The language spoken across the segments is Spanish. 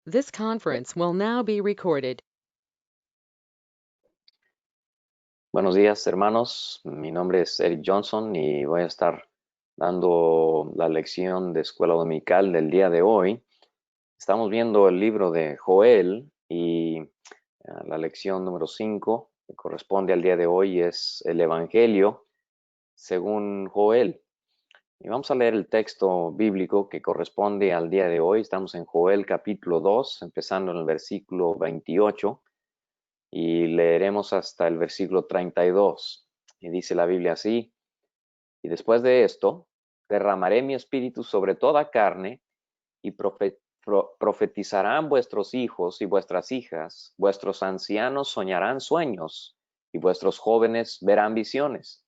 This conference will now be recorded. Buenos días, hermanos. Mi nombre es Eric Johnson y voy a estar dando la lección de escuela dominical del día de hoy. Estamos viendo el libro de Joel y la lección número 5 que corresponde al día de hoy es el Evangelio según Joel. Y vamos a leer el texto bíblico que corresponde al día de hoy. Estamos en Joel capítulo 2, empezando en el versículo 28. Y leeremos hasta el versículo 32. Y dice la Biblia así: y después de esto, derramaré mi espíritu sobre toda carne, y profetizarán vuestros hijos y vuestras hijas, vuestros ancianos soñarán sueños, y vuestros jóvenes verán visiones.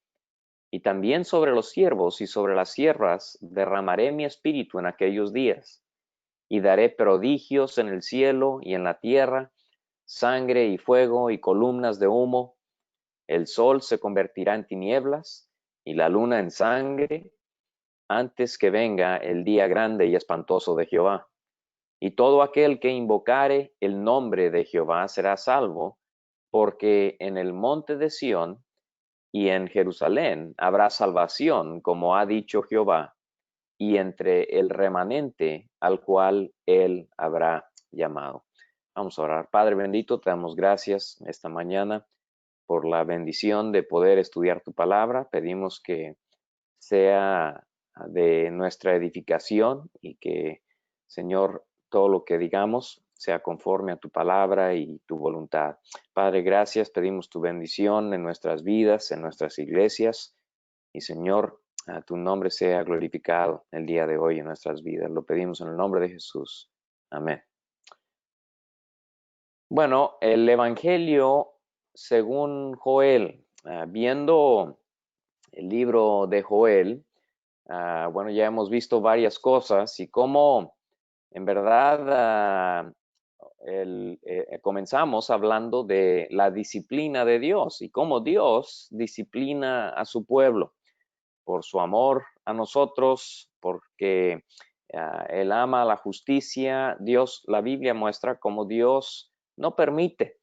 Y también sobre los siervos y sobre las siervas derramaré mi espíritu en aquellos días, y daré prodigios en el cielo y en la tierra, sangre y fuego y columnas de humo. El sol se convertirá en tinieblas y la luna en sangre antes que venga el día grande y espantoso de Jehová. Y todo aquel que invocare el nombre de Jehová será salvo, porque en el monte de Sión y en Jerusalén habrá salvación, como ha dicho Jehová, y entre el remanente al cual él habrá llamado. Vamos a orar. Padre bendito, te damos gracias esta mañana por la bendición de poder estudiar tu palabra. Pedimos que sea de nuestra edificación y que, Señor, todo lo que digamos sea conforme a tu palabra y tu voluntad. Padre, gracias. Pedimos tu bendición en nuestras vidas, en nuestras iglesias. Y, Señor, a tu nombre sea glorificado el día de hoy en nuestras vidas. Lo pedimos en el nombre de Jesús. Amén. Bueno, el Evangelio según Joel, viendo el libro de Joel, bueno, ya hemos visto varias cosas y cómo en verdad comenzamos hablando de la disciplina de Dios y cómo Dios disciplina a su pueblo por su amor a nosotros, porque Él ama la justicia. Dios, la Biblia muestra cómo Dios no permite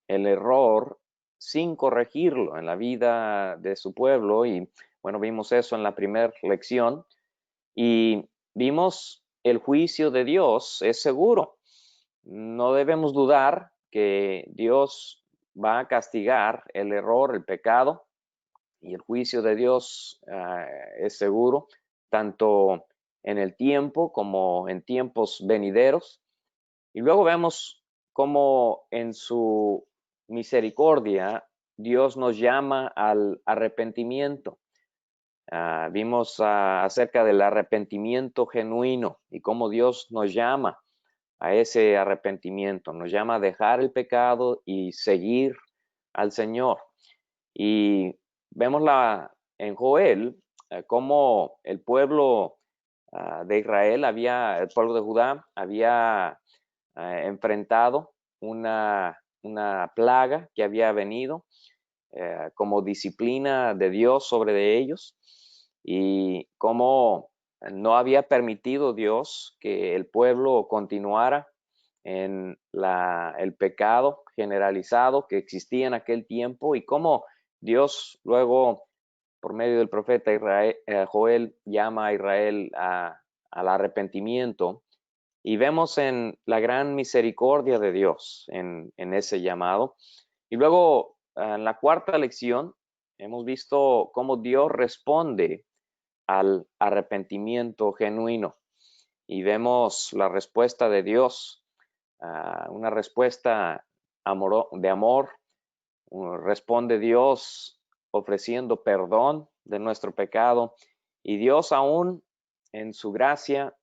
el error sin corregirlo en la vida de su pueblo. Y bueno, vimos eso en la primera lección y vimos el juicio de Dios es seguro. No debemos dudar que Dios va a castigar el error, el pecado, y el juicio de Dios es seguro, tanto en el tiempo como en tiempos venideros. Y luego vemos cómo en su misericordia Dios nos llama al arrepentimiento. Vimos acerca del arrepentimiento genuino y cómo Dios nos llama a ese arrepentimiento, nos llama a dejar el pecado y seguir al Señor. Y vemos en Joel cómo el pueblo de Israel el pueblo de Judá había enfrentado una plaga que había venido como disciplina de Dios sobre de ellos y cómo no había permitido Dios que el pueblo continuara en el pecado generalizado que existía en aquel tiempo y cómo Dios luego, por medio del profeta Joel, llama a Israel al arrepentimiento. Y vemos en la gran misericordia de Dios en ese llamado. Y luego, en la cuarta lección, hemos visto cómo Dios responde al arrepentimiento genuino. Y vemos la respuesta de Dios, una respuesta de amor. Responde Dios ofreciendo perdón de nuestro pecado. Y Dios aún en su gracia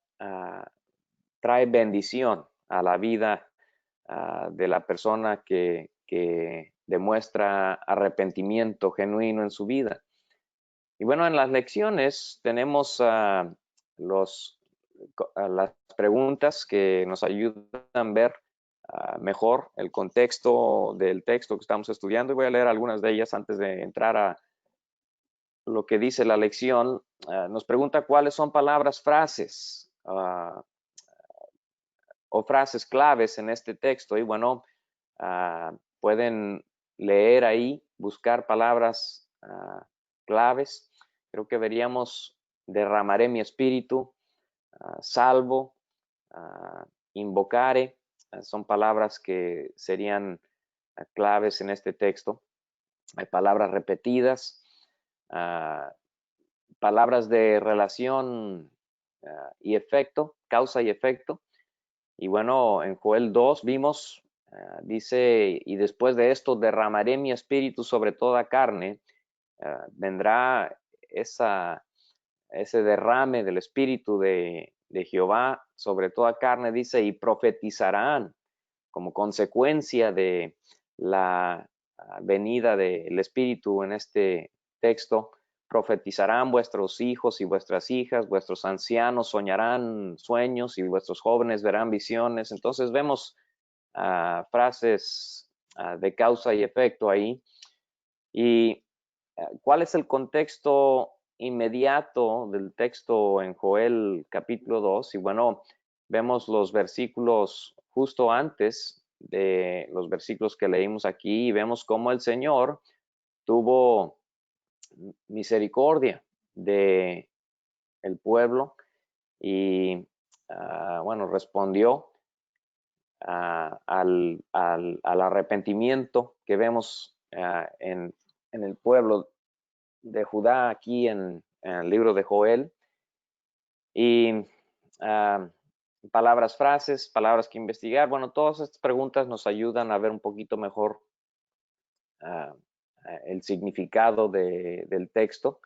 trae bendición a la vida de la persona que demuestra arrepentimiento genuino en su vida. Y bueno, en las lecciones tenemos las preguntas que nos ayudan a ver mejor el contexto del texto que estamos estudiando y voy a leer algunas de ellas antes de entrar a lo que dice la lección. Nos pregunta cuáles son palabras, frases o frases claves en este texto. Y bueno, pueden leer ahí, buscar palabras claves. Creo que veríamos: derramaré mi espíritu, salvo, invocare. Son palabras que serían claves en este texto. Hay palabras repetidas, palabras de relación y efecto, causa y efecto. Y bueno, en Joel 2 vimos, dice: y después de esto derramaré mi espíritu sobre toda carne. Vendrá ese derrame del espíritu de Jehová sobre toda carne, dice, y profetizarán como consecuencia de la venida del espíritu en este texto. Profetizarán vuestros hijos y vuestras hijas, vuestros ancianos soñarán sueños y vuestros jóvenes verán visiones. Entonces vemos frases de causa y efecto ahí. ¿Y cuál es el contexto inmediato del texto en Joel capítulo 2? Y bueno, vemos los versículos justo antes de los versículos que leímos aquí y vemos cómo el Señor tuvo misericordia de el pueblo y bueno, respondió al arrepentimiento que vemos en el pueblo de Judá aquí en el libro de Joel. Y palabras, frases, palabras que investigar. Bueno, todas estas preguntas nos ayudan a ver un poquito mejor el significado del texto.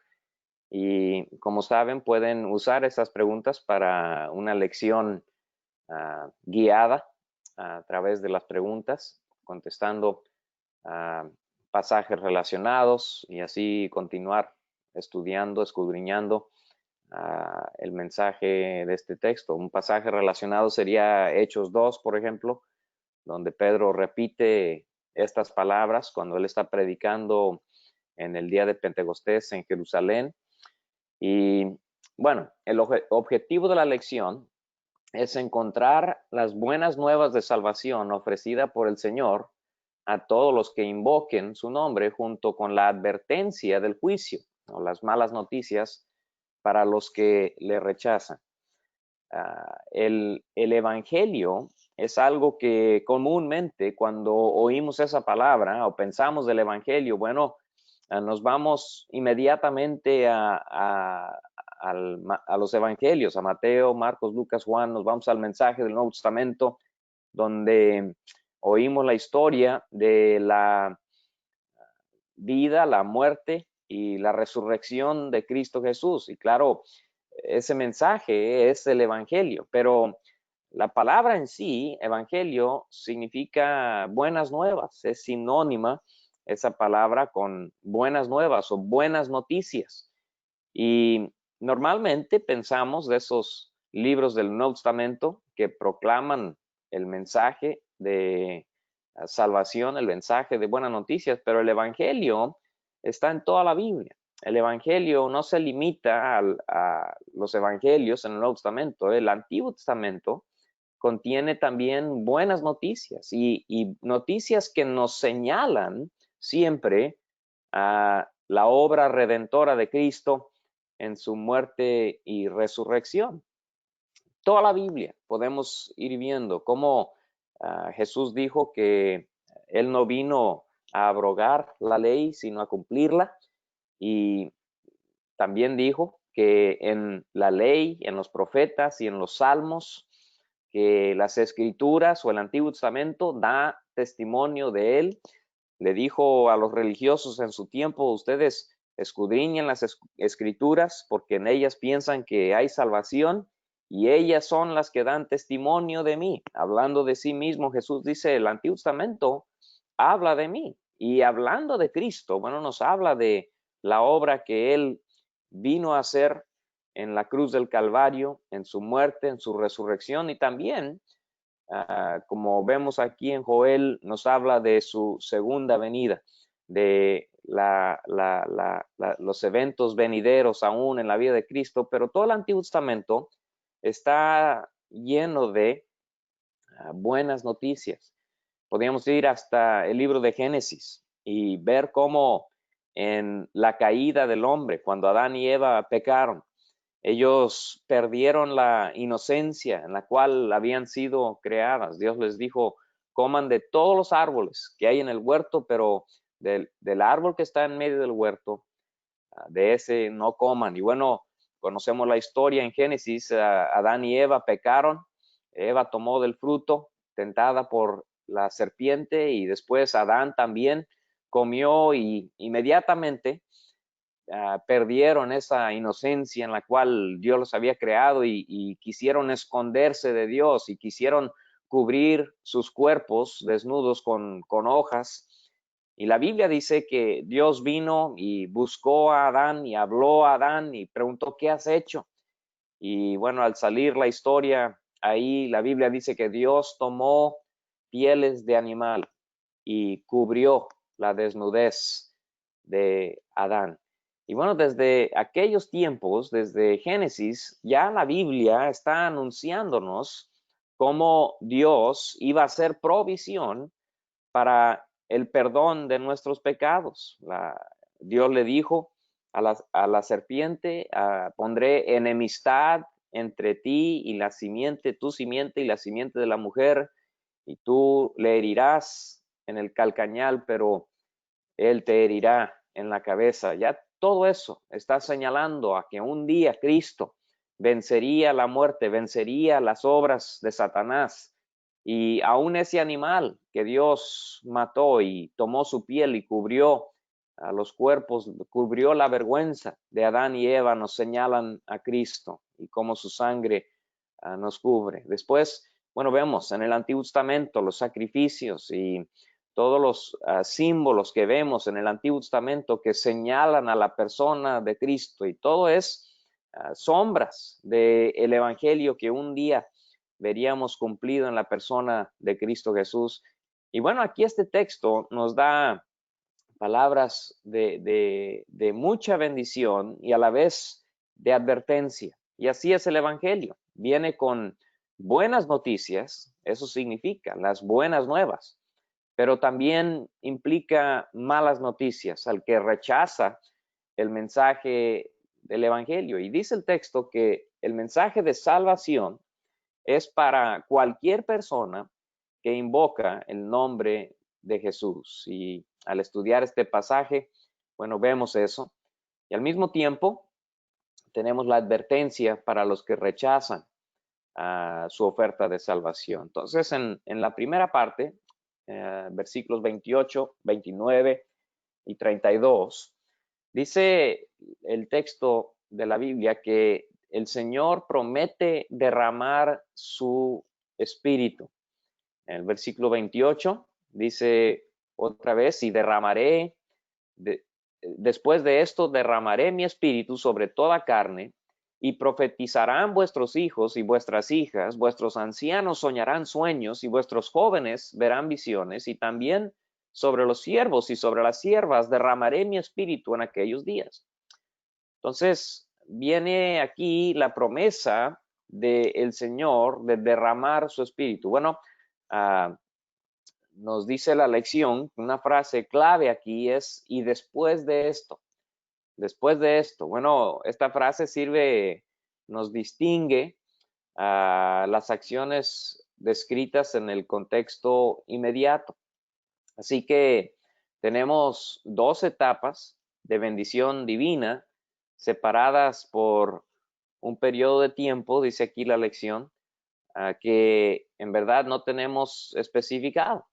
Y como saben, pueden usar esas preguntas para una lección guiada a través de las preguntas, contestando pasajes relacionados y así continuar estudiando, escudriñando el mensaje de este texto. Un pasaje relacionado sería Hechos 2, por ejemplo, donde Pedro repite estas palabras cuando él está predicando en el día de Pentecostés en Jerusalén. Y bueno, el objetivo de la lección es encontrar las buenas nuevas de salvación ofrecida por el Señor a todos los que invoquen su nombre, junto con la advertencia del juicio o las malas noticias para los que le rechazan. El evangelio es algo que comúnmente cuando oímos esa palabra o pensamos del evangelio, bueno, nos vamos inmediatamente a los evangelios, a Mateo, Marcos, Lucas, Juan. Nos vamos al mensaje del Nuevo Testamento, donde oímos la historia de la vida, la muerte y la resurrección de Cristo Jesús. Y claro, ese mensaje es el evangelio, pero la palabra en sí, evangelio, significa buenas nuevas, es sinónima esa palabra con buenas nuevas o buenas noticias. Y normalmente pensamos de esos libros del Nuevo Testamento que proclaman el mensaje de salvación, el mensaje de buenas noticias, pero el evangelio está en toda la Biblia. El evangelio no se limita a los evangelios en el Nuevo Testamento. El Antiguo Testamento contiene también buenas noticias y noticias que nos señalan siempre a la obra redentora de Cristo en su muerte y resurrección. Toda la Biblia podemos ir viendo cómo Jesús dijo que Él no vino a abrogar la ley, sino a cumplirla. Y también dijo que en la ley, en los profetas y en los salmos, que las escrituras o el Antiguo Testamento da testimonio de Él. Le dijo a los religiosos en su tiempo: ustedes escudriñen las escrituras porque en ellas piensan que hay salvación y ellas son las que dan testimonio de mí. Hablando de sí mismo, Jesús dice: el Antiguo Testamento habla de mí. Y hablando de Cristo, bueno, nos habla de la obra que Él vino a hacer en la cruz del Calvario, en su muerte, en su resurrección, y también como vemos aquí en Joel, nos habla de su segunda venida, de los eventos venideros aún en la vida de Cristo, pero todo el Antiguo Testamento está lleno de buenas noticias. Podríamos ir hasta el libro de Génesis y ver cómo en la caída del hombre, cuando Adán y Eva pecaron, ellos perdieron la inocencia en la cual habían sido creadas. Dios les dijo, coman de todos los árboles que hay en el huerto, pero del árbol que está en medio del huerto, de ese no coman. Y bueno, conocemos la historia en Génesis, Adán y Eva pecaron, Eva tomó del fruto, tentada por la serpiente, y después Adán también comió y inmediatamente perdieron esa inocencia en la cual Dios los había creado y quisieron esconderse de Dios y quisieron cubrir sus cuerpos desnudos con hojas. Y la Biblia dice que Dios vino y buscó a Adán y habló a Adán y preguntó, ¿qué has hecho? Y bueno, al salir la historia, ahí la Biblia dice que Dios tomó pieles de animal y cubrió la desnudez de Adán. Y bueno, desde aquellos tiempos, desde Génesis, ya la Biblia está anunciándonos cómo Dios iba a hacer provisión para el perdón de nuestros pecados. Dios le dijo a la serpiente, pondré enemistad entre ti y la simiente, tu simiente y la simiente de la mujer, y tú le herirás en el calcañal, pero él te herirá en la cabeza. Ya todo eso está señalando a que un día Cristo vencería la muerte, vencería las obras de Satanás. Y aún ese animal que Dios mató y tomó su piel y cubrió a los cuerpos, cubrió la vergüenza de Adán y Eva, nos señalan a Cristo y cómo su sangre nos cubre. Después, bueno, vemos en el Antiguo Testamento los sacrificios y todos los símbolos que vemos en el Antiguo Testamento que señalan a la persona de Cristo, y todo es sombras del Evangelio que un día veríamos cumplido en la persona de Cristo Jesús. Y bueno, aquí este texto nos da palabras de mucha bendición y a la vez de advertencia. Y así es el Evangelio. Viene con buenas noticias, eso significa las buenas nuevas, pero también implica malas noticias al que rechaza el mensaje del Evangelio. Y dice el texto que el mensaje de salvación es para cualquier persona que invoca el nombre de Jesús. Y al estudiar este pasaje, bueno, vemos eso. Y al mismo tiempo, tenemos la advertencia para los que rechazan su oferta de salvación. Entonces, en la primera parte, versículos 28, 29 y 32, dice el texto de la Biblia que el Señor promete derramar su espíritu. En el versículo 28 dice otra vez, y derramaré, después de esto derramaré mi espíritu sobre toda carne, y profetizarán vuestros hijos y vuestras hijas, vuestros ancianos soñarán sueños, y vuestros jóvenes verán visiones, y también sobre los siervos y sobre las siervas derramaré mi espíritu en aquellos días. Entonces, viene aquí la promesa del Señor de derramar su espíritu. Bueno, nos dice la lección, una frase clave aquí es, y después de esto. Después de esto, bueno, esta frase nos distingue a las acciones descritas en el contexto inmediato. Así que tenemos dos etapas de bendición divina separadas por un periodo de tiempo, dice aquí la lección, que en verdad no tenemos especificado.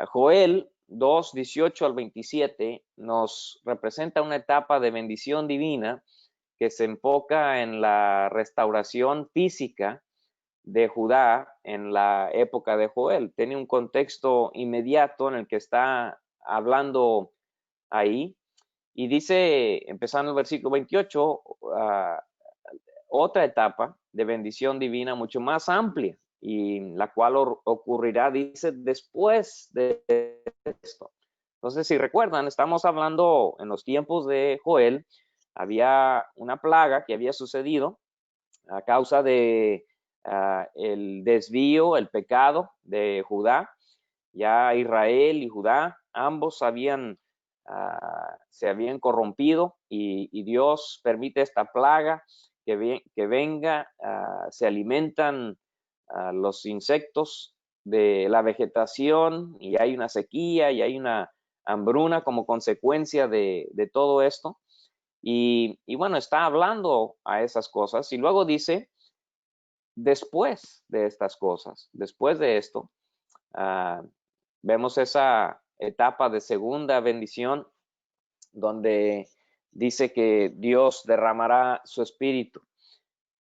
Joel 2, 18 al 27 nos representa una etapa de bendición divina que se enfoca en la restauración física de Judá en la época de Joel. Tiene un contexto inmediato en el que está hablando ahí. Y dice, empezando el versículo 28, otra etapa de bendición divina mucho más amplia, y la cual ocurrirá, dice, después de esto. Entonces, si recuerdan, estamos hablando en los tiempos de Joel, había una plaga que había sucedido a causa de el desvío, el pecado de Judá. Ya Israel y Judá, ambos se habían corrompido y Dios permite esta plaga que venga, se alimentan los insectos de la vegetación y hay una sequía y hay una hambruna como consecuencia de todo esto. Y bueno, está hablando a esas cosas y luego dice, después de estas cosas, después de esto, vemos esa etapa de segunda bendición donde dice que Dios derramará su espíritu.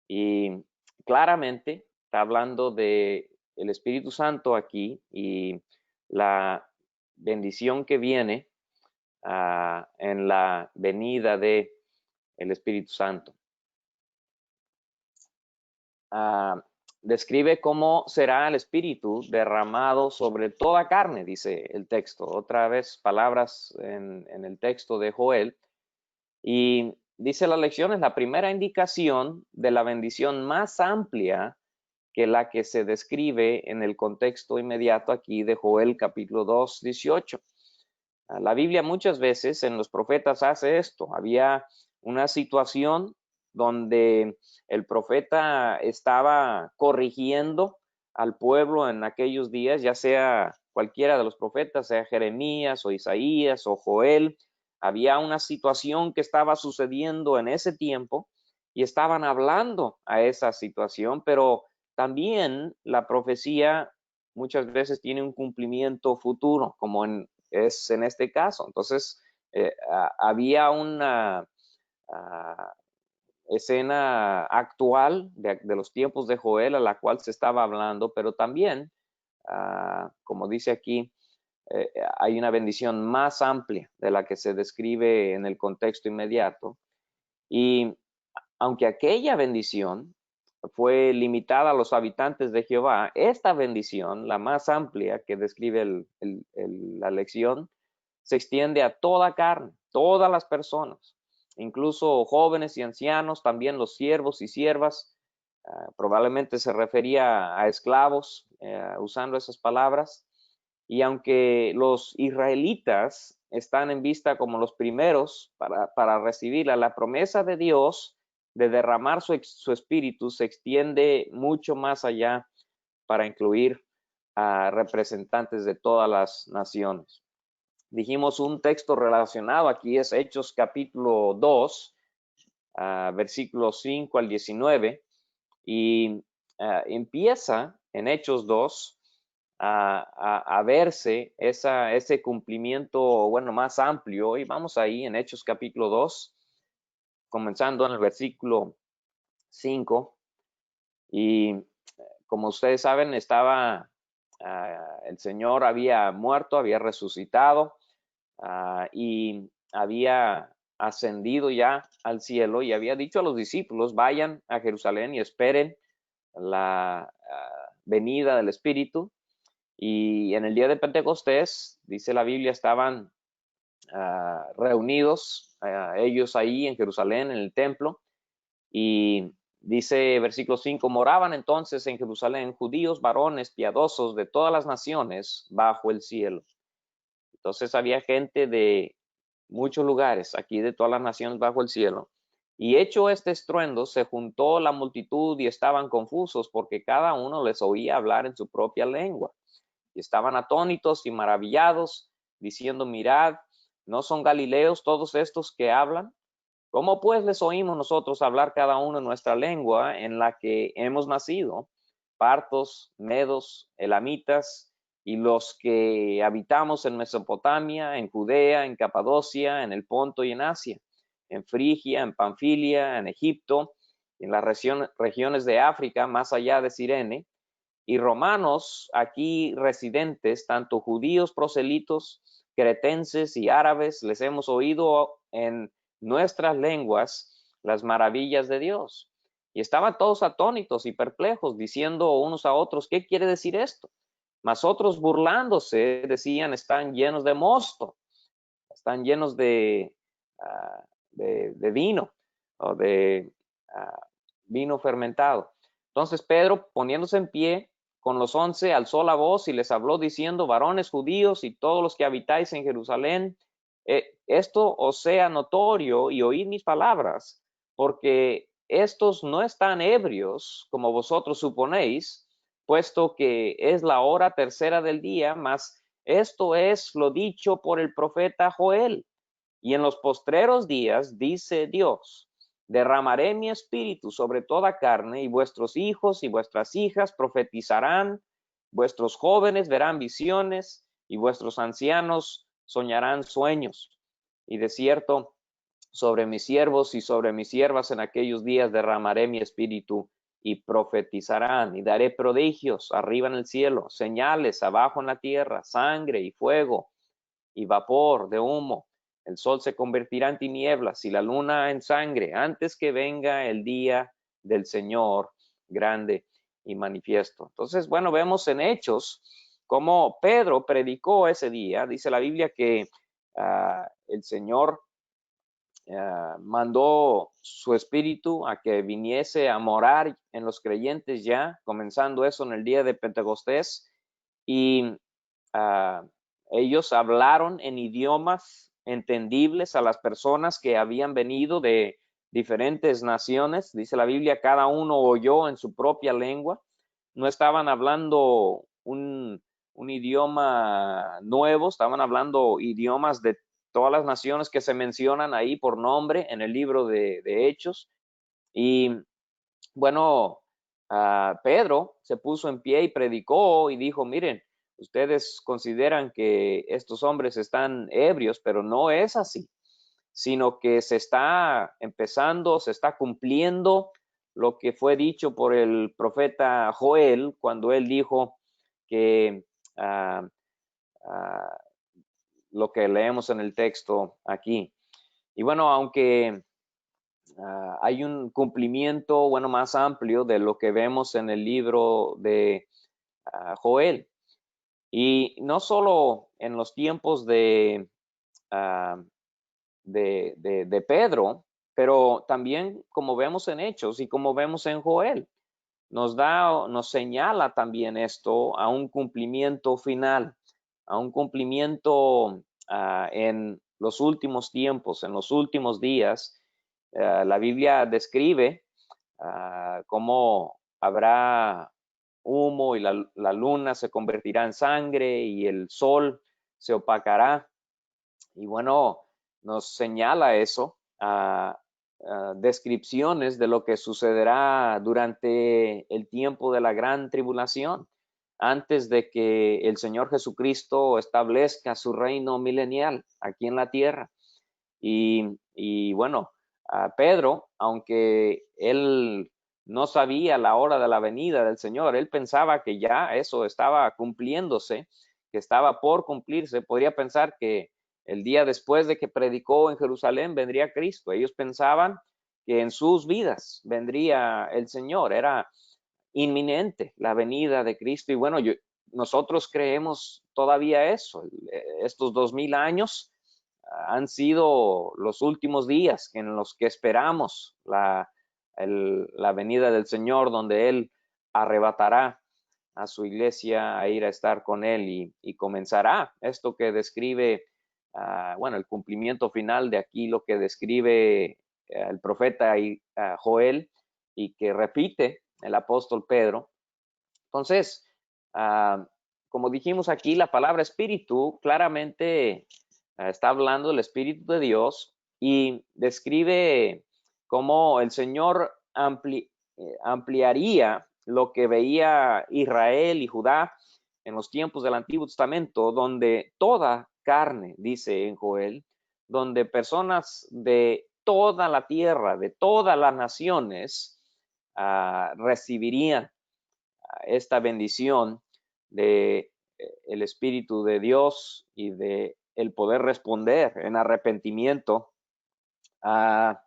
Y claramente está hablando de el Espíritu Santo aquí y la bendición que viene en la venida de el Espíritu Santo. Describe cómo será el Espíritu derramado sobre toda carne, dice el texto. Otra vez palabras en el texto de Joel. Y dice la lección, es la primera indicación de la bendición más amplia que la que se describe en el contexto inmediato aquí de Joel capítulo 2, 18. La Biblia muchas veces en los profetas hace esto. Había una situación donde el profeta estaba corrigiendo al pueblo en aquellos días, ya sea cualquiera de los profetas, sea Jeremías o Isaías o Joel. Había una situación que estaba sucediendo en ese tiempo y estaban hablando a esa situación, pero también la profecía muchas veces tiene un cumplimiento futuro, como es en este caso. Entonces, había una escena actual de los tiempos de Joel a la cual se estaba hablando, pero también, como dice aquí, hay una bendición más amplia de la que se describe en el contexto inmediato. Y aunque aquella bendición fue limitada a los habitantes de Jehová, esta bendición, la más amplia que describe la lección, se extiende a toda carne, todas las personas, incluso jóvenes y ancianos, también los siervos y siervas. Probablemente se refería a esclavos usando esas palabras. Y aunque los israelitas están en vista como los primeros para recibir la promesa de Dios de derramar su espíritu se extiende mucho más allá para incluir a representantes de todas las naciones. Dijimos un texto relacionado aquí es Hechos capítulo 2, versículos 5 al 19, y empieza en Hechos 2 a verse ese cumplimiento, bueno, más amplio, y vamos ahí en Hechos capítulo 2, comenzando en el versículo 5, y como ustedes saben, el Señor había muerto, había resucitado, y había ascendido ya al cielo y había dicho a los discípulos, vayan a Jerusalén y esperen la venida del Espíritu. Y en el día de Pentecostés, dice la Biblia, estaban reunidos ellos ahí en Jerusalén, en el templo, y dice versículo 5, moraban entonces en Jerusalén judíos, varones piadosos de todas las naciones bajo el cielo. Entonces había gente de muchos lugares, aquí de todas las naciones bajo el cielo. Y hecho este estruendo, se juntó la multitud y estaban confusos porque cada uno les oía hablar en su propia lengua. Y estaban atónitos y maravillados, diciendo, mirad, ¿no son galileos todos estos que hablan? ¿Cómo pues les oímos nosotros hablar cada uno en nuestra lengua en la que hemos nacido? Partos, medos, elamitas, y los que habitamos en Mesopotamia, en Judea, en Capadocia, en el Ponto y en Asia, en Frigia, en Panfilia, en Egipto, en las regiones de África, más allá de Cirene, y romanos aquí residentes, tanto judíos proselitos, cretenses y árabes, les hemos oído en nuestras lenguas las maravillas de Dios. Y estaban todos atónitos y perplejos, diciendo unos a otros, ¿qué quiere decir esto? Mas otros burlándose decían, están llenos de mosto, están llenos de vino o de vino fermentado. Entonces Pedro, poniéndose en pie con los 11, alzó la voz y les habló diciendo: varones judíos y todos los que habitáis en Jerusalén, esto os sea notorio y oíd mis palabras, porque estos no están ebrios como vosotros suponéis, puesto que es la hora tercera del día, mas esto es lo dicho por el profeta Joel. Y en los postreros días, dice Dios, derramaré mi espíritu sobre toda carne, y vuestros hijos y vuestras hijas profetizarán, vuestros jóvenes verán visiones, y vuestros ancianos soñarán sueños. Y de cierto, sobre mis siervos y sobre mis siervas en aquellos días derramaré mi espíritu, y profetizarán, y daré prodigios arriba en el cielo, señales abajo en la tierra, sangre y fuego y vapor de humo. El sol se convertirá en tinieblas y la luna en sangre antes que venga el día del Señor grande y manifiesto. Entonces, bueno, vemos en Hechos cómo Pedro predicó ese día. Dice la Biblia que el Señor mandó su espíritu a que viniese a morar en los creyentes ya, comenzando eso en el día de Pentecostés, y ellos hablaron en idiomas entendibles a las personas que habían venido de diferentes naciones. Dice la Biblia, cada uno oyó en su propia lengua. No estaban hablando un idioma nuevo, estaban hablando idiomas de todas las naciones que se mencionan ahí por nombre en el libro de Hechos. Y bueno, Pedro se puso en pie y predicó y dijo: miren, ustedes consideran que estos hombres están ebrios, pero no es así, sino que se está empezando, se está cumpliendo lo que fue dicho por el profeta Joel cuando él dijo que uh, uh, lo que leemos en el texto aquí. Y bueno, aunque hay un cumplimiento, bueno, más amplio de lo que vemos en el libro de Joel. Y no solo en los tiempos de Pedro, pero también como vemos en Hechos y como vemos en Joel. Nos señala también esto a un cumplimiento final, a un cumplimiento en los últimos tiempos, en los últimos días. La Biblia describe cómo habrá humo y la luna se convertirá en sangre y el sol se opacará. Y bueno, nos señala eso, descripciones de lo que sucederá durante el tiempo de la gran tribulación, antes de que el Señor Jesucristo establezca su reino milenial aquí en la tierra. Y bueno, Pedro, aunque él no sabía la hora de la venida del Señor, él pensaba que ya eso estaba cumpliéndose, que estaba por cumplirse. Podría pensar que el día después de que predicó en Jerusalén vendría Cristo. Ellos pensaban que en sus vidas vendría el Señor, era inminente la venida de Cristo. Y bueno, nosotros creemos todavía eso. Estos 2000 años han sido los últimos días en los que esperamos la venida del Señor, donde Él arrebatará a su iglesia a ir a estar con Él y comenzará esto que describe, bueno, el cumplimiento final de aquí, lo que describe el profeta Joel y que repite el apóstol Pedro. Entonces, como dijimos aquí, la palabra espíritu claramente está hablando del Espíritu de Dios y describe cómo el Señor ampliaría lo que veía Israel y Judá en los tiempos del Antiguo Testamento, donde toda carne, dice en Joel, donde personas de toda la tierra, de todas las naciones, recibirían esta bendición de el Espíritu de Dios y de el poder responder en arrepentimiento a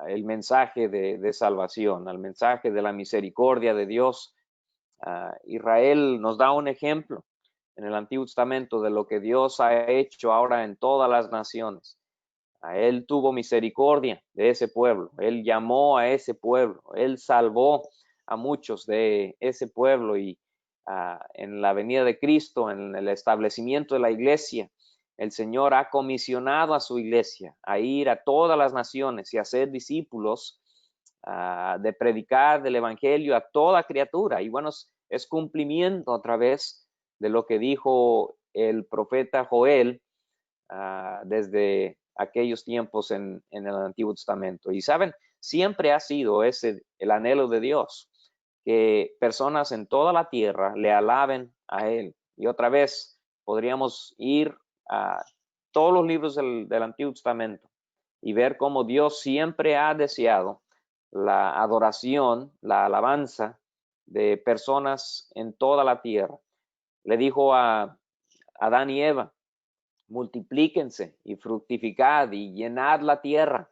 el mensaje de salvación, al mensaje de la misericordia de Dios. Israel nos da un ejemplo en el Antiguo Testamento de lo que Dios ha hecho ahora en todas las naciones. Él tuvo misericordia de ese pueblo, Él llamó a ese pueblo, Él salvó a muchos de ese pueblo y en la venida de Cristo, en el establecimiento de la iglesia, el Señor ha comisionado a su iglesia a ir a todas las naciones y a ser discípulos, de predicar del evangelio a toda criatura. Y bueno, es cumplimiento a través de lo que dijo el profeta Joel desde aquellos tiempos en el Antiguo Testamento. Y saben, siempre ha sido ese el anhelo de Dios, que personas en toda la tierra le alaben a Él. Y otra vez podríamos ir a todos los libros del Antiguo Testamento y ver cómo Dios siempre ha deseado la adoración, la alabanza de personas en toda la tierra. Le dijo a Adán y Eva: multiplíquense y fructificad y llenad la tierra.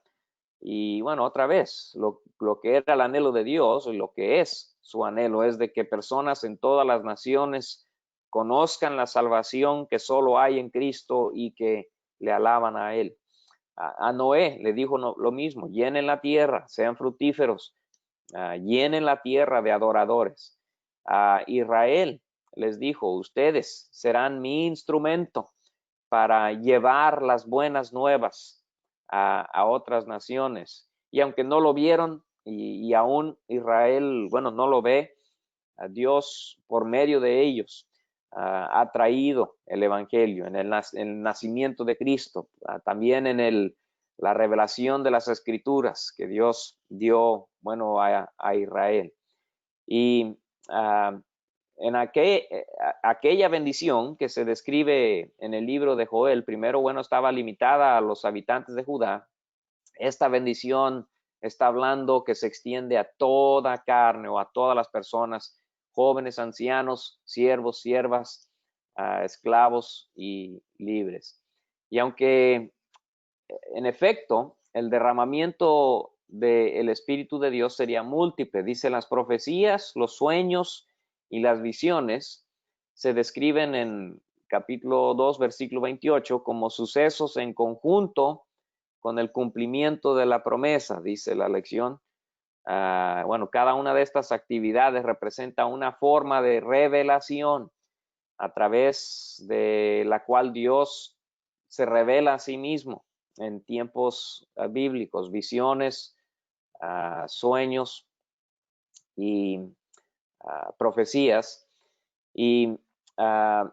Y bueno, otra vez, lo que era el anhelo de Dios y lo que es su anhelo es de que personas en todas las naciones conozcan la salvación que solo hay en Cristo y que le alaban a Él. A Noé le dijo lo mismo: llenen la tierra, sean fructíferos, llenen la tierra de adoradores. A Israel les dijo: ustedes serán mi instrumento para llevar las buenas nuevas a otras naciones. Y aunque no lo vieron, y aún Israel, bueno, no lo ve, a Dios por medio de ellos ha traído el evangelio en el nacimiento de Cristo, también en la revelación de las escrituras que Dios dio, bueno, a Israel. Y en aquella bendición que se describe en el libro de Joel, primero, bueno, estaba limitada a los habitantes de Judá. Esta bendición está hablando que se extiende a toda carne o a todas las personas, jóvenes, ancianos, siervos, siervas, esclavos y libres. Y aunque, en efecto, el derramamiento del Espíritu de Dios sería múltiple, dice, las profecías, los sueños y las visiones se describen en capítulo 2, versículo 28, como sucesos en conjunto con el cumplimiento de la promesa, dice la lección. Bueno, cada una de estas actividades representa una forma de revelación a través de la cual Dios se revela a sí mismo en tiempos bíblicos, visiones, sueños y profecías. Y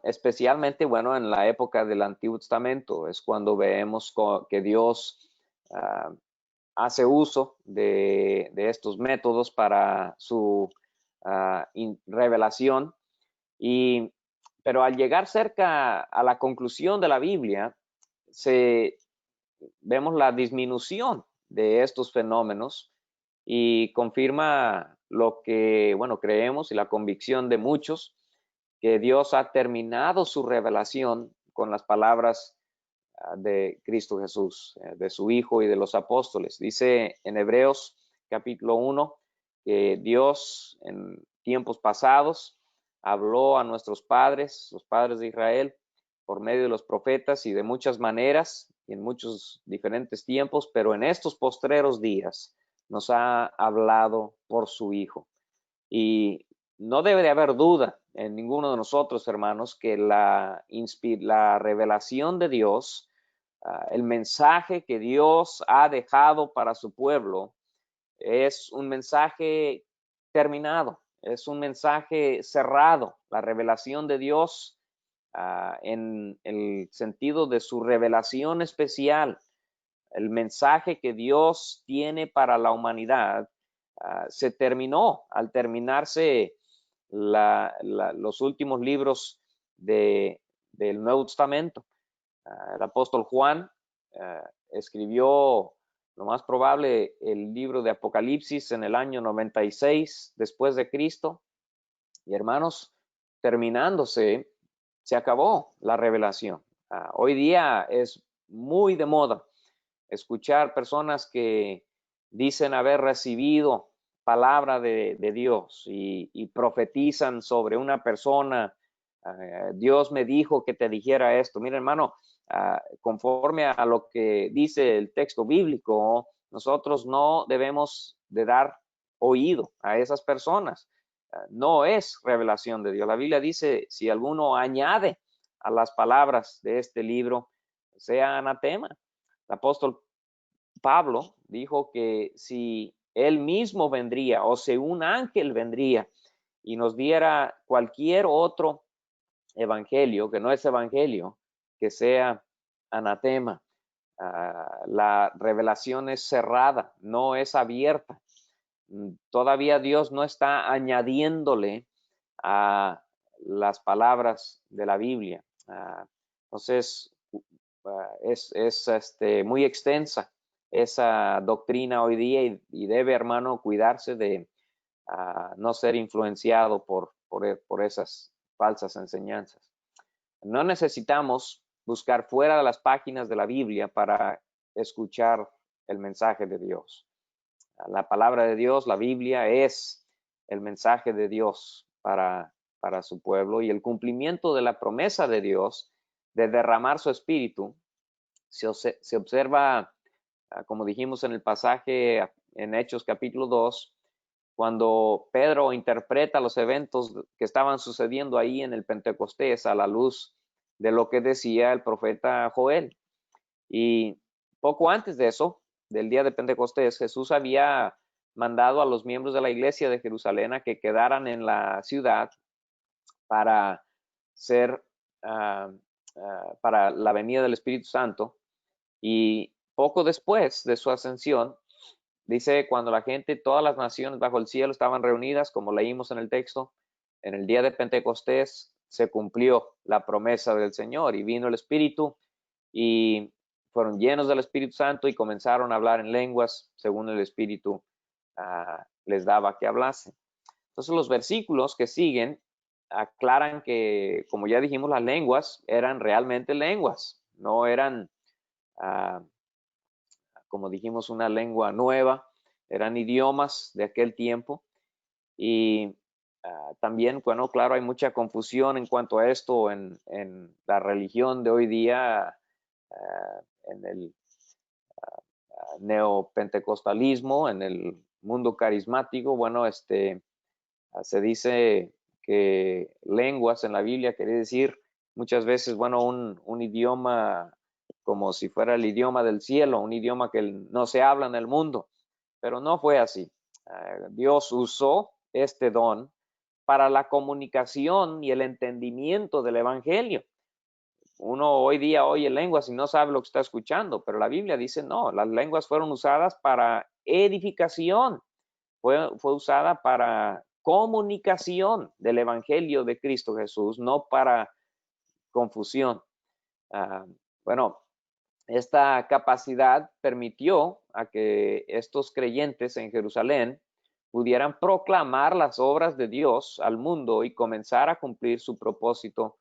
especialmente, bueno, en la época del Antiguo Testamento es cuando vemos que Dios hace uso de estos métodos para su revelación. Pero al llegar cerca a la conclusión de la Biblia, vemos la disminución de estos fenómenos y confirma lo que, bueno, creemos y la convicción de muchos, que Dios ha terminado su revelación con las palabras de Cristo Jesús, de su Hijo y de los apóstoles. Dice en Hebreos capítulo 1 que Dios en tiempos pasados habló a nuestros padres, los padres de Israel, por medio de los profetas y de muchas maneras y en muchos diferentes tiempos, pero en estos postreros días nos ha hablado por su Hijo. Y no debe de haber duda en ninguno de nosotros, hermanos, que la revelación de Dios, el mensaje que Dios ha dejado para su pueblo, es un mensaje terminado, es un mensaje cerrado. La revelación de Dios, en el sentido de su revelación especial, el mensaje que Dios tiene para la humanidad, se terminó al terminarse los últimos libros del Nuevo Testamento. El apóstol Juan escribió, lo más probable, el libro de Apocalipsis en el año 96 después de Cristo. Y hermanos, terminándose, se acabó la revelación. Hoy día es muy de moda escuchar personas que dicen haber recibido palabra de Dios y profetizan sobre una persona. Dios me dijo que te dijera esto. Mira, hermano, conforme a lo que dice el texto bíblico, nosotros no debemos de dar oído a esas personas. No es revelación de Dios. La Biblia dice, si alguno añade a las palabras de este libro, sea anatema. El apóstol Pablo dijo que si él mismo vendría o si un ángel vendría y nos diera cualquier otro evangelio que no es evangelio, que sea anatema. La revelación es cerrada, no es abierta. Todavía Dios no está añadiéndole a las palabras de la Biblia. Entonces, es muy extensa esa doctrina hoy día y debe, hermano, cuidarse de no ser influenciado por esas falsas enseñanzas. No necesitamos buscar fuera de las páginas de la Biblia para escuchar el mensaje de Dios. La palabra de Dios, la Biblia, es el mensaje de Dios para su pueblo, y el cumplimiento de la promesa de Dios de derramar su espíritu se observa, como dijimos en el pasaje en Hechos capítulo 2, cuando Pedro interpreta los eventos que estaban sucediendo ahí en el Pentecostés a la luz de lo que decía el profeta Joel. Y poco antes de eso, del día de Pentecostés, Jesús había mandado a los miembros de la iglesia de Jerusalén a que quedaran en la ciudad para ser, para la venida del Espíritu Santo. Y poco después de su ascensión, dice, cuando la gente, todas las naciones bajo el cielo estaban reunidas, como leímos en el texto, en el día de Pentecostés se cumplió la promesa del Señor y vino el Espíritu y fueron llenos del Espíritu Santo y comenzaron a hablar en lenguas según el Espíritu les daba que hablasen. Entonces los versículos que siguen aclaran que, como ya dijimos, las lenguas eran realmente lenguas, no eran, como dijimos, una lengua nueva, eran idiomas de aquel tiempo. Y también, bueno, claro, hay mucha confusión en cuanto a esto en la religión de hoy día, en el neopentecostalismo, en el mundo carismático. Bueno, se dice que lenguas en la Biblia quiere decir muchas veces, bueno, un idioma como si fuera el idioma del cielo, un idioma que no se habla en el mundo, pero no fue así. Dios usó este don para la comunicación y el entendimiento del evangelio. Uno hoy día oye lenguas y no sabe lo que está escuchando, pero la Biblia dice no, las lenguas fueron usadas para edificación, fue usada para comunicación del evangelio de Cristo Jesús, no para confusión. Bueno, esta capacidad permitió a que estos creyentes en Jerusalén pudieran proclamar las obras de Dios al mundo y comenzar a cumplir su propósito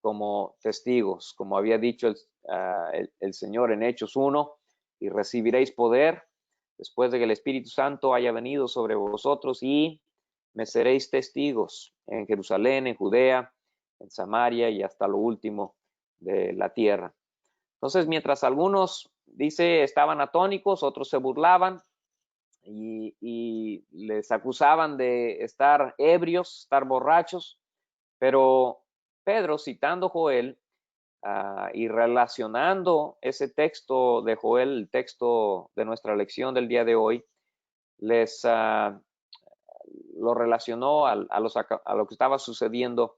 como testigos, como había dicho el Señor en Hechos 1, y recibiréis poder después de que el Espíritu Santo haya venido sobre vosotros y me seréis testigos en Jerusalén, en Judea, en Samaria y hasta lo último de la tierra. Entonces, mientras algunos, dice, estaban atónicos, otros se burlaban y les acusaban de estar ebrios, estar borrachos, pero Pedro, citando Joel y relacionando ese texto de Joel, el texto de nuestra lección del día de hoy, les lo relacionó a lo que estaba sucediendo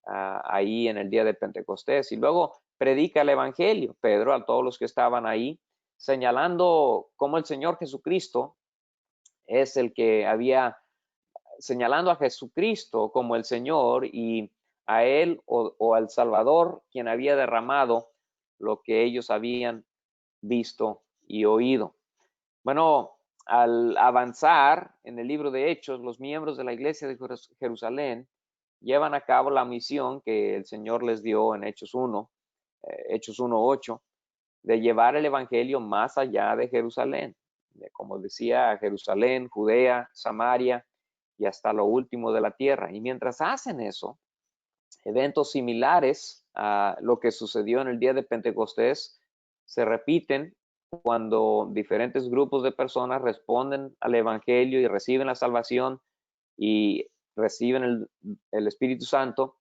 ahí en el día de Pentecostés. Y luego predica el Evangelio, Pedro, a todos los que estaban ahí, señalando cómo el Señor Jesucristo es el que había, señalando a Jesucristo como el Señor y a Él o al Salvador, quien había derramado lo que ellos habían visto y oído. Bueno, al avanzar en el libro de Hechos, los miembros de la iglesia de Jerusalén llevan a cabo la misión que el Señor les dio en Hechos 1, Hechos 1:8, de llevar el evangelio más allá de Jerusalén, como decía, Jerusalén, Judea, Samaria y hasta lo último de la tierra. Y mientras hacen eso, eventos similares a lo que sucedió en el día de Pentecostés se repiten cuando diferentes grupos de personas responden al Evangelio y reciben la salvación y reciben el Espíritu Santo.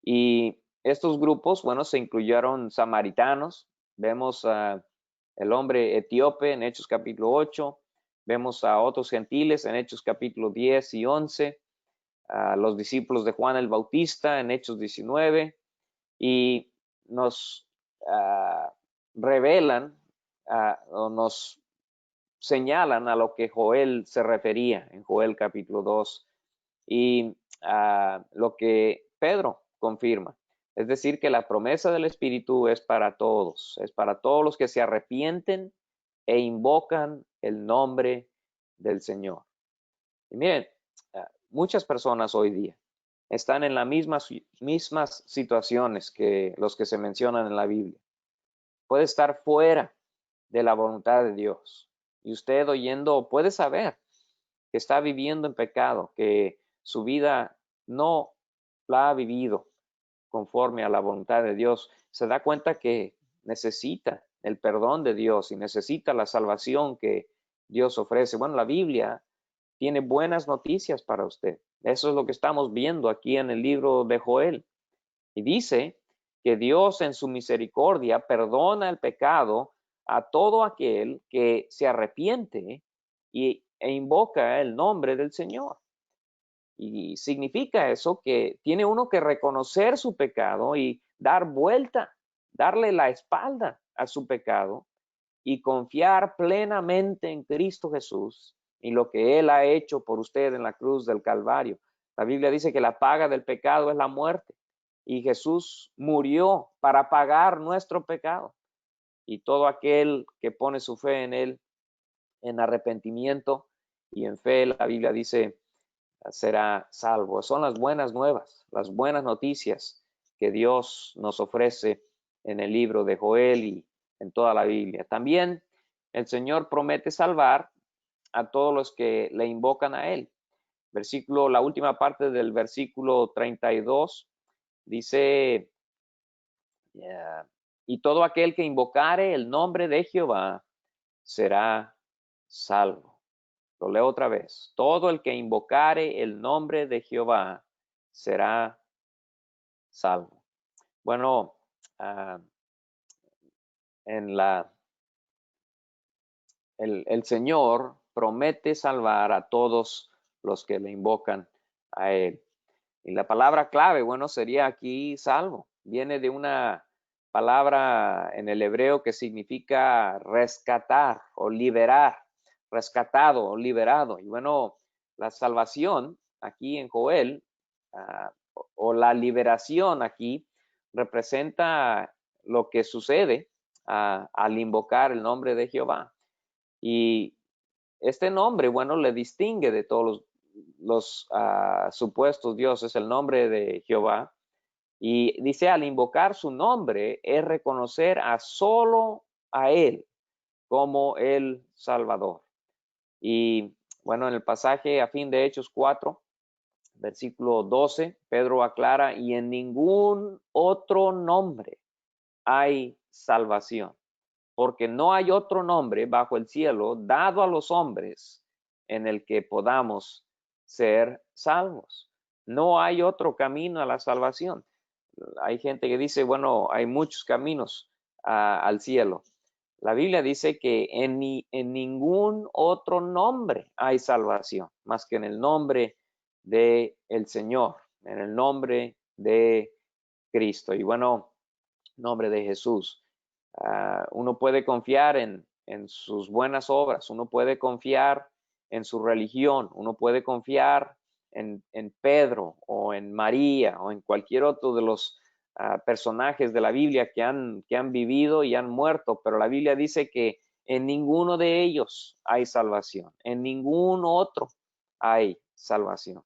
Y estos grupos, bueno, se incluyeron samaritanos. Vemos el hombre etíope en Hechos capítulo 8. Vemos a otros gentiles en Hechos capítulo 10 y 11. A los discípulos de Juan el Bautista en Hechos 19. Y nos revelan o nos señalan a lo que Joel se refería en Joel capítulo 2 y lo que Pedro confirma. Es decir, que la promesa del Espíritu es para todos los que se arrepienten e invocan el nombre del Señor. Y miren, muchas personas hoy día están en las mismas situaciones que los que se mencionan en la Biblia. Puede estar fuera de la voluntad de Dios. Y usted oyendo puede saber que está viviendo en pecado, que su vida no la ha vivido conforme a la voluntad de Dios. Se da cuenta que necesita el perdón de Dios y necesita la salvación que Dios ofrece. Bueno, la Biblia tiene buenas noticias para usted. Eso es lo que estamos viendo aquí en el libro de Joel. Y dice que Dios en su misericordia perdona el pecado a todo aquel que se arrepiente e invoca el nombre del Señor. Y significa eso que tiene uno que reconocer su pecado y dar vuelta, darle la espalda a su pecado y confiar plenamente en Cristo Jesús y lo que Él ha hecho por usted en la cruz del Calvario. La Biblia dice que la paga del pecado es la muerte y Jesús murió para pagar nuestro pecado. Y todo aquel que pone su fe en Él, en arrepentimiento y en fe, la Biblia dice, será salvo. Son las buenas nuevas, las buenas noticias que Dios nos ofrece en el libro de Joel y en toda la Biblia. También el Señor promete salvar a todos los que le invocan a Él. La última parte del versículo 32 dice, y todo aquel que invocare el nombre de Jehová será salvo. Lo leo otra vez. Todo el que invocare el nombre de Jehová será salvo. Bueno, el Señor promete salvar a todos los que le invocan a Él. Y la palabra clave, bueno, sería aquí salvo. Viene de una palabra en el hebreo que significa rescatar o liberar, rescatado o liberado. Y bueno, la salvación aquí en Joel o la liberación aquí representa lo que sucede al invocar el nombre de Jehová. Y este nombre, bueno, le distingue de todos los supuestos dioses, el nombre de Jehová. Y dice, al invocar su nombre es reconocer solo a Él como el Salvador. Y bueno, en el pasaje a fin de Hechos 4, versículo 12, Pedro aclara, y en ningún otro nombre hay salvación, porque no hay otro nombre bajo el cielo dado a los hombres en el que podamos ser salvos. No hay otro camino a la salvación. Hay gente que dice, bueno, hay muchos caminos al cielo. La Biblia dice que en ningún otro nombre hay salvación, más que en el nombre del Señor, en el nombre de Cristo. Y bueno, nombre de Jesús. Uno puede confiar en sus buenas obras, uno puede confiar en su religión, uno puede confiar en Pedro o en María o en cualquier otro de los personajes de la Biblia que han vivido y han muerto, pero la Biblia dice que en ninguno de ellos hay salvación, en ningún otro hay salvación.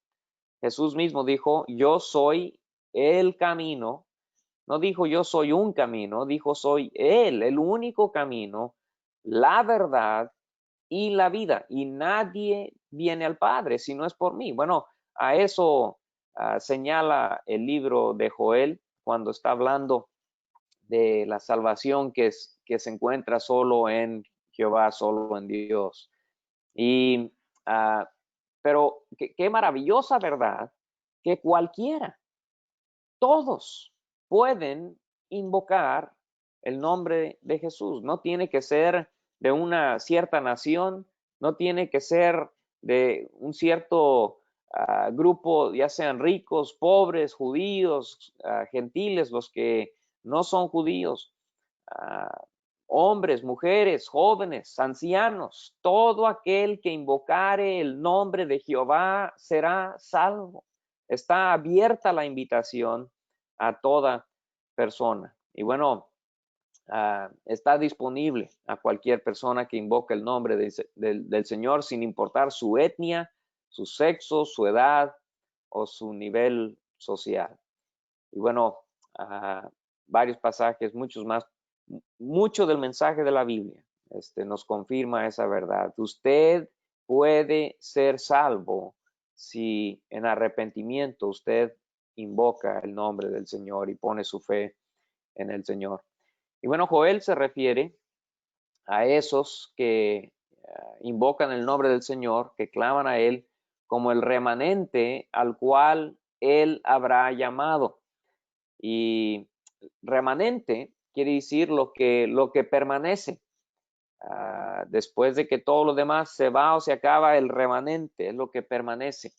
Jesús mismo dijo, yo soy el camino. No dijo yo soy un camino, dijo soy Él, el único camino, la verdad y la vida. Y nadie viene al Padre si no es por mí. Bueno, a eso señala el libro de Joel cuando está hablando de la salvación que se encuentra solo en Jehová, solo en Dios. Y, pero qué maravillosa verdad que cualquiera, todos pueden invocar el nombre de Jesús. No tiene que ser de una cierta nación, no tiene que ser de un cierto grupo, ya sean ricos, pobres, judíos, gentiles, los que no son judíos, hombres, mujeres, jóvenes, ancianos, todo aquel que invocare el nombre de Jehová será salvo. Está abierta la invitación a toda persona. Y bueno, está disponible a cualquier persona que invoque el nombre del Señor sin importar su etnia, su sexo, su edad o su nivel social. Y bueno, varios pasajes, muchos más, mucho del mensaje de la Biblia nos confirma esa verdad. Usted puede ser salvo si en arrepentimiento usted invoca el nombre del Señor y pone su fe en el Señor. Y bueno, Joel se refiere a esos que invocan el nombre del Señor, que claman a Él como el remanente al cual Él habrá llamado. Y remanente quiere decir lo que permanece. Después de que todo lo demás se va o se acaba, el remanente es lo que permanece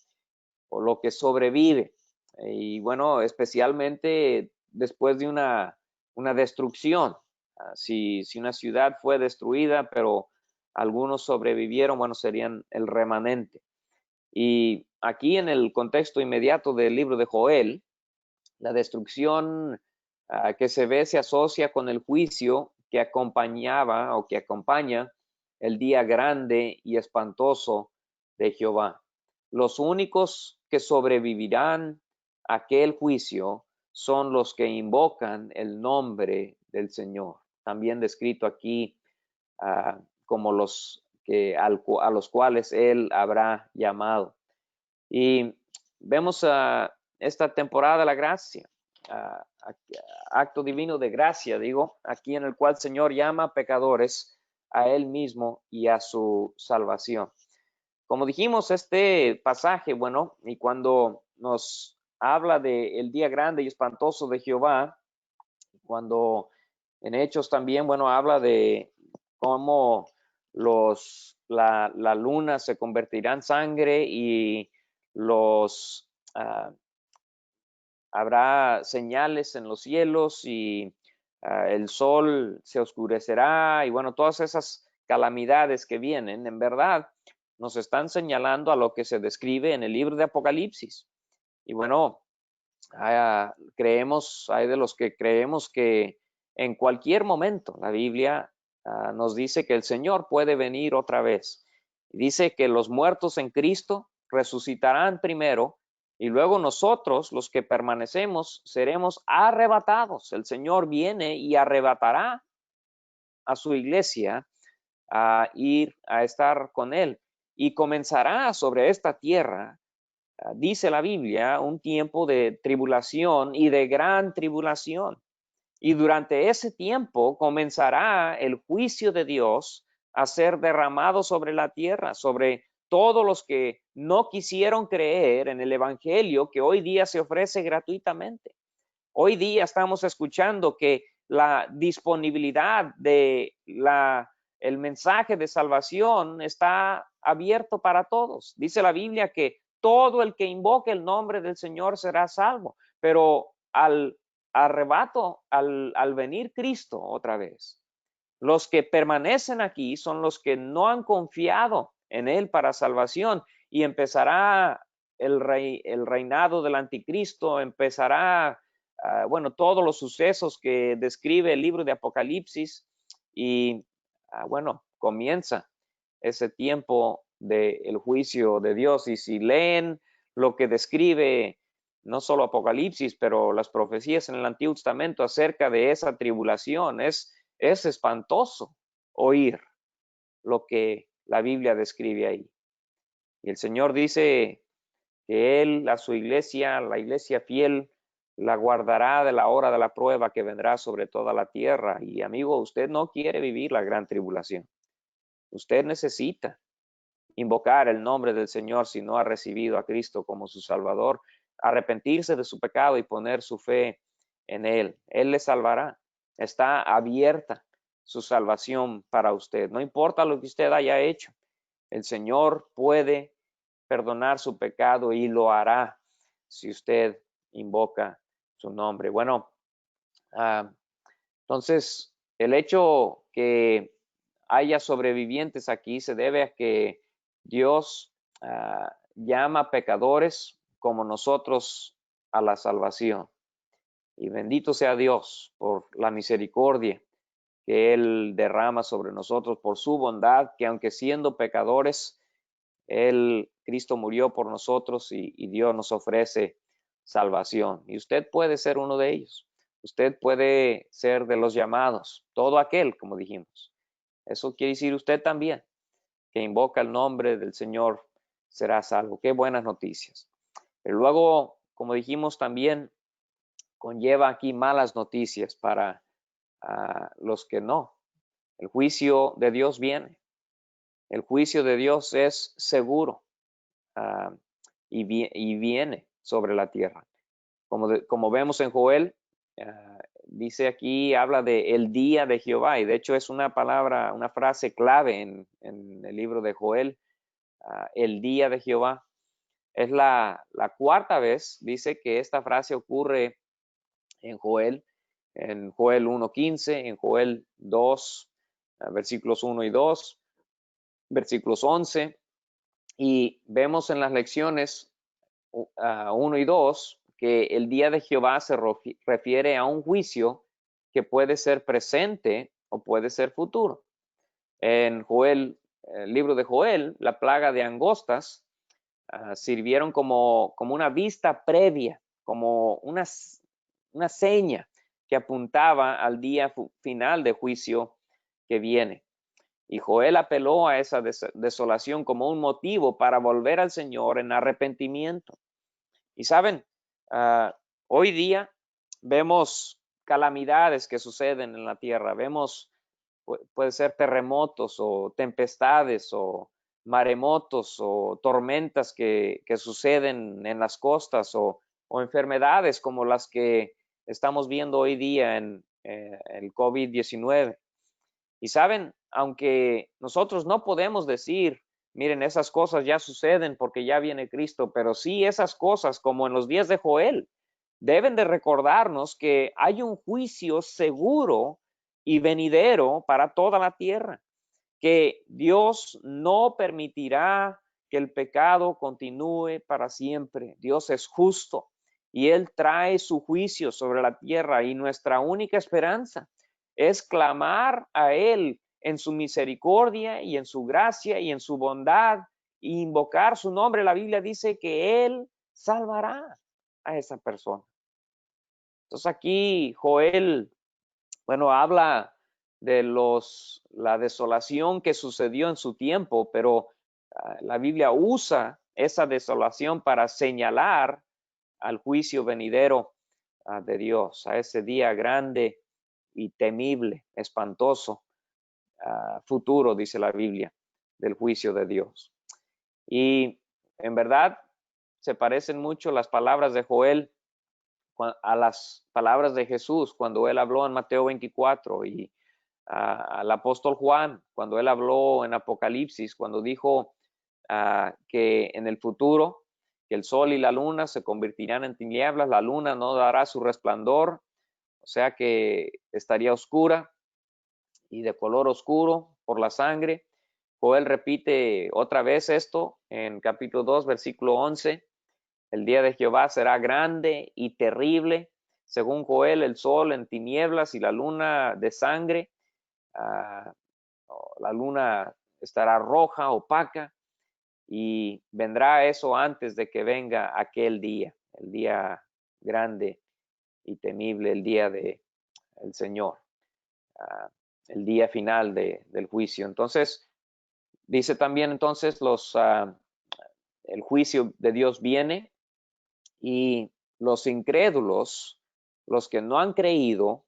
o lo que sobrevive. Y bueno, especialmente después de una destrucción. Si una ciudad fue destruida, pero algunos sobrevivieron, bueno, serían el remanente. Y aquí en el contexto inmediato del libro de Joel, la destrucción que se ve se asocia con el juicio que acompañaba o que acompaña el día grande y espantoso de Jehová. Los únicos que sobrevivirán a aquel juicio son los que invocan el nombre del Señor. También descrito aquí como los que a los cuales Él habrá llamado. Y vemos esta temporada de la gracia, acto divino de gracia, digo, aquí en el cual el Señor llama a pecadores a Él mismo y a su salvación. Como dijimos, este pasaje, bueno, y cuando nos habla del día grande y espantoso de Jehová, cuando en Hechos también, bueno, habla de cómo la luna se convertirá en sangre y habrá señales en los cielos y el sol se oscurecerá y bueno, todas esas calamidades que vienen, en verdad, nos están señalando a lo que se describe en el libro de Apocalipsis. Y bueno, hay de los que creemos que en cualquier momento la Biblia nos dice que el Señor puede venir otra vez. Dice que los muertos en Cristo resucitarán primero y luego nosotros, los que permanecemos, seremos arrebatados. El Señor viene y arrebatará a su iglesia a ir a estar con Él y comenzará sobre esta tierra, dice la Biblia, un tiempo de tribulación y de gran tribulación. Y durante ese tiempo comenzará el juicio de Dios a ser derramado sobre la tierra, sobre todos los que no quisieron creer en el evangelio que hoy día se ofrece gratuitamente. Hoy día estamos escuchando que la disponibilidad de el mensaje de salvación está abierto para todos. Dice la Biblia que todo el que invoque el nombre del Señor será salvo, pero al arrebato, al venir Cristo otra vez, los que permanecen aquí son los que no han confiado en Él para salvación y empezará el reinado del anticristo, empezará, bueno, todos los sucesos que describe el libro de Apocalipsis y, bueno, comienza ese tiempo del juicio de Dios. Y si leen lo que describe no solo Apocalipsis, pero las profecías en el Antiguo Testamento acerca de esa tribulación, es espantoso oír lo que la Biblia describe ahí. Y el Señor dice que Él a su iglesia, la iglesia fiel, la guardará de la hora de la prueba que vendrá sobre toda la tierra. Y amigo, usted no quiere vivir la gran tribulación. Usted necesita invocar el nombre del Señor si no ha recibido a Cristo como su Salvador, arrepentirse de su pecado y poner su fe en Él. Él le salvará. Está abierta su salvación para usted. No importa lo que usted haya hecho. El Señor puede perdonar su pecado y lo hará si usted invoca su nombre. Bueno, entonces el hecho que haya sobrevivientes aquí se debe a que Dios llama pecadores como nosotros a la salvación. Y bendito sea Dios por la misericordia que Él derrama sobre nosotros, por su bondad, que aunque siendo pecadores, Cristo murió por nosotros y Dios nos ofrece salvación. Y usted puede ser uno de ellos. Usted puede ser de los llamados, todo aquel, como dijimos. Eso quiere decir usted también, que invoca el nombre del Señor, será salvo. Qué buenas noticias. Pero luego, como dijimos, también conlleva aquí malas noticias para los que no. El juicio de Dios viene. El juicio de Dios es seguro y viene sobre la tierra. Como vemos en Joel, dice aquí, habla de el día de Jehová, y de hecho es una palabra, una frase clave en el libro de Joel, el día de Jehová. Es la cuarta vez, dice que esta frase ocurre en Joel 1:15, en Joel 2, versículos 1 y 2, versículos 11, y vemos en las lecciones 1 y 2 que el día de Jehová se refiere a un juicio que puede ser presente o puede ser futuro. En Joel, el libro de Joel, la plaga de angostas sirvieron como una vista previa, como una seña que apuntaba al día final de juicio que viene. Y Joel apeló a esa desolación como un motivo para volver al Señor en arrepentimiento. Y saben, hoy día vemos calamidades que suceden en la tierra. Vemos, puede ser terremotos o tempestades o maremotos o tormentas que suceden en las costas o enfermedades como las que estamos viendo hoy día en el COVID-19. Y saben, aunque nosotros no podemos decir, miren, esas cosas ya suceden porque ya viene Cristo, pero sí esas cosas, como en los días de Joel, deben de recordarnos que hay un juicio seguro y venidero para toda la tierra, que Dios no permitirá que el pecado continúe para siempre. Dios es justo y Él trae su juicio sobre la tierra, y nuestra única esperanza es clamar a Él en su misericordia y en su gracia y en su bondad e invocar su nombre. La Biblia dice que Él salvará a esa persona. Entonces aquí Joel, bueno, habla de la desolación que sucedió en su tiempo, pero la Biblia usa esa desolación para señalar al juicio venidero de Dios, a ese día grande y temible, espantoso, futuro, dice la Biblia, del juicio de Dios. Y en verdad se parecen mucho las palabras de Joel a las palabras de Jesús cuando él habló en Mateo 24, y al apóstol Juan cuando él habló en Apocalipsis, cuando dijo que en el futuro que el sol y la luna se convertirán en tinieblas, la luna no dará su resplandor, o sea que estaría oscura y de color oscuro por la sangre. Joel repite otra vez esto en capítulo 2, versículo 11. El día de Jehová será grande y terrible. Según Joel, el sol en tinieblas y la luna de sangre. La luna estará roja, opaca, y vendrá eso antes de que venga aquel día, el día grande y temible, el día del Señor, el día final del juicio. Entonces, dice también entonces el juicio de Dios viene, y los incrédulos, los que no han creído,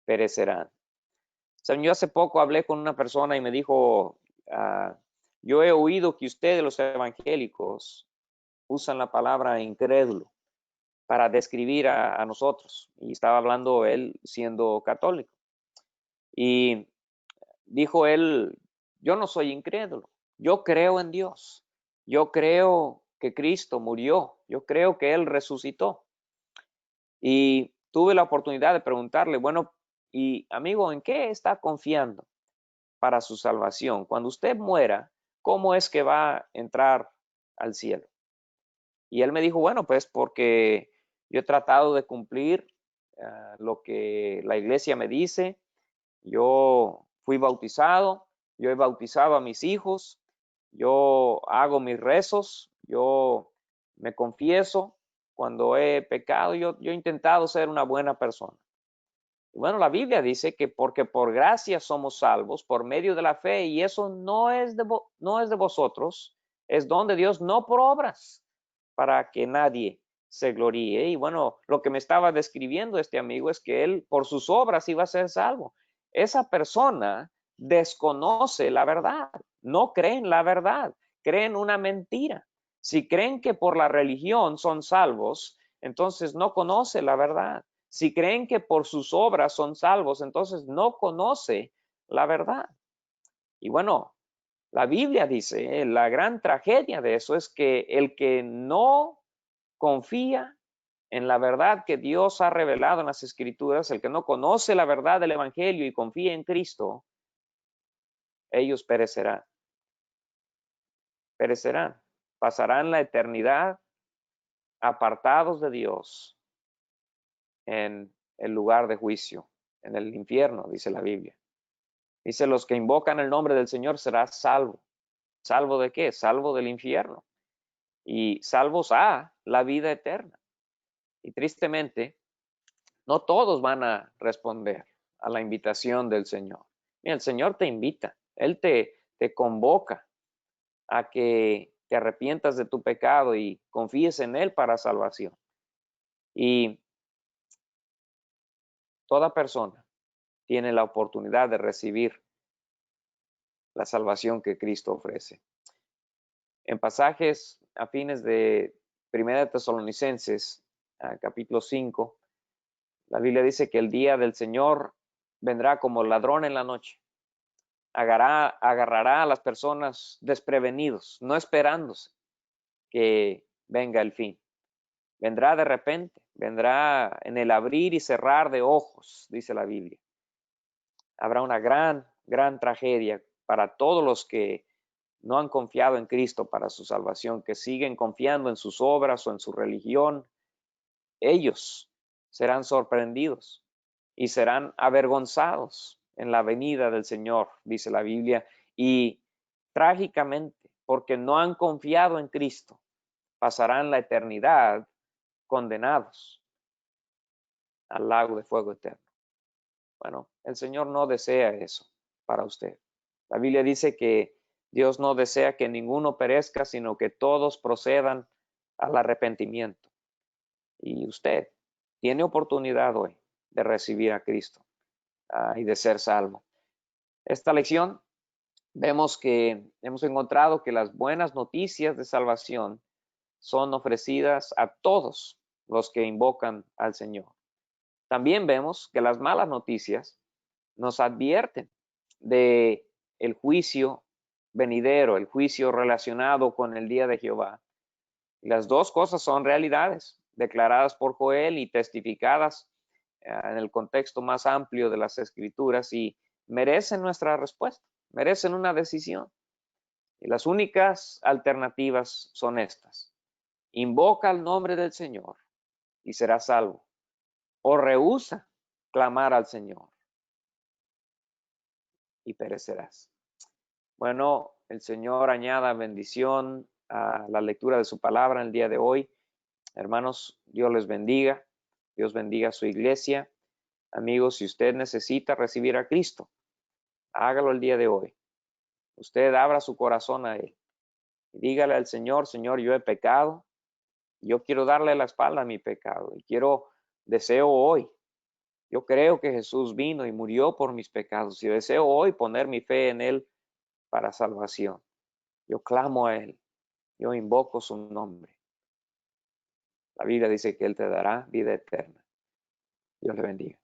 perecerán. Yo hace poco hablé con una persona y me dijo, yo he oído que ustedes, los evangélicos, usan la palabra incrédulo para describir a nosotros. Y estaba hablando él siendo católico. Y dijo él, yo no soy incrédulo, yo creo en Dios. Yo creo que Cristo murió, yo creo que Él resucitó. Y tuve la oportunidad de preguntarle, bueno, y amigo, ¿en qué está confiando para su salvación? Cuando usted muera, ¿cómo es que va a entrar al cielo? Y él me dijo, bueno, pues porque yo he tratado de cumplir lo que la iglesia me dice. Yo fui bautizado, yo he bautizado a mis hijos, yo hago mis rezos, yo me confieso cuando he pecado, yo he intentado ser una buena persona. Y bueno, la Biblia dice que porque por gracia somos salvos por medio de la fe, y eso no es de vosotros, es don de Dios, no por obras, para que nadie se gloríe. Y bueno, lo que me estaba describiendo este amigo es que él por sus obras iba a ser salvo. Esa persona desconoce la verdad, no cree en la verdad, cree en una mentira. Si creen que por la religión son salvos, entonces no conoce la verdad. Si creen que por sus obras son salvos, entonces no conoce la verdad. Y bueno, la Biblia dice, la gran tragedia de eso es que el que no confía en la verdad que Dios ha revelado en las Escrituras, el que no conoce la verdad del Evangelio y confía en Cristo, ellos perecerán. Perecerán. Pasarán la eternidad apartados de Dios en el lugar de juicio, en el infierno, dice la Biblia. Dice, los que invocan el nombre del Señor será salvo. ¿Salvo de qué? Salvo del infierno. Y salvos a la vida eterna. Y tristemente, no todos van a responder a la invitación del Señor. Mira, el Señor te invita, Él te convoca a que te arrepientas de tu pecado y confíes en Él para salvación. Y toda persona tiene la oportunidad de recibir la salvación que Cristo ofrece. En pasajes afines de 1 Tesalonicenses, capítulo 5, la Biblia dice que el día del Señor vendrá como ladrón en la noche. Agarrará a las personas desprevenidos, no esperándose que venga el fin. Vendrá de repente, vendrá en el abrir y cerrar de ojos, dice la Biblia. Habrá una gran, gran tragedia para todos los que no han confiado en Cristo para su salvación, que siguen confiando en sus obras o en su religión. Ellos serán sorprendidos y serán avergonzados en la venida del Señor, dice la Biblia, y trágicamente, porque no han confiado en Cristo, pasarán la eternidad condenados al lago de fuego eterno. Bueno, el Señor no desea eso para usted. La Biblia dice que Dios no desea que ninguno perezca, sino que todos procedan al arrepentimiento. Y usted tiene oportunidad hoy de recibir a Cristo y de ser salvo. Esta lección vemos que hemos encontrado que las buenas noticias de salvación son ofrecidas a todos los que invocan al Señor. También vemos que las malas noticias nos advierten de el juicio venidero, el juicio relacionado con el día de Jehová. Y las dos cosas son realidades declaradas por Joel y testificadas en el contexto más amplio de las Escrituras y merecen nuestra respuesta, merecen una decisión. Y las únicas alternativas son estas. Invoca el nombre del Señor y serás salvo. O rehúsa clamar al Señor y perecerás. Bueno, el Señor añada bendición a la lectura de su palabra en el día de hoy. Hermanos, Dios les bendiga. Dios bendiga a su iglesia. Amigos, si usted necesita recibir a Cristo, hágalo el día de hoy. Usted abra su corazón a Él. Y dígale al Señor, Señor, yo he pecado Yo quiero darle la espalda a mi pecado y deseo hoy. Yo creo que Jesús vino y murió por mis pecados y deseo hoy poner mi fe en Él para salvación. Yo clamo a Él. Yo invoco su nombre. La Biblia dice que Él te dará vida eterna. Dios le bendiga.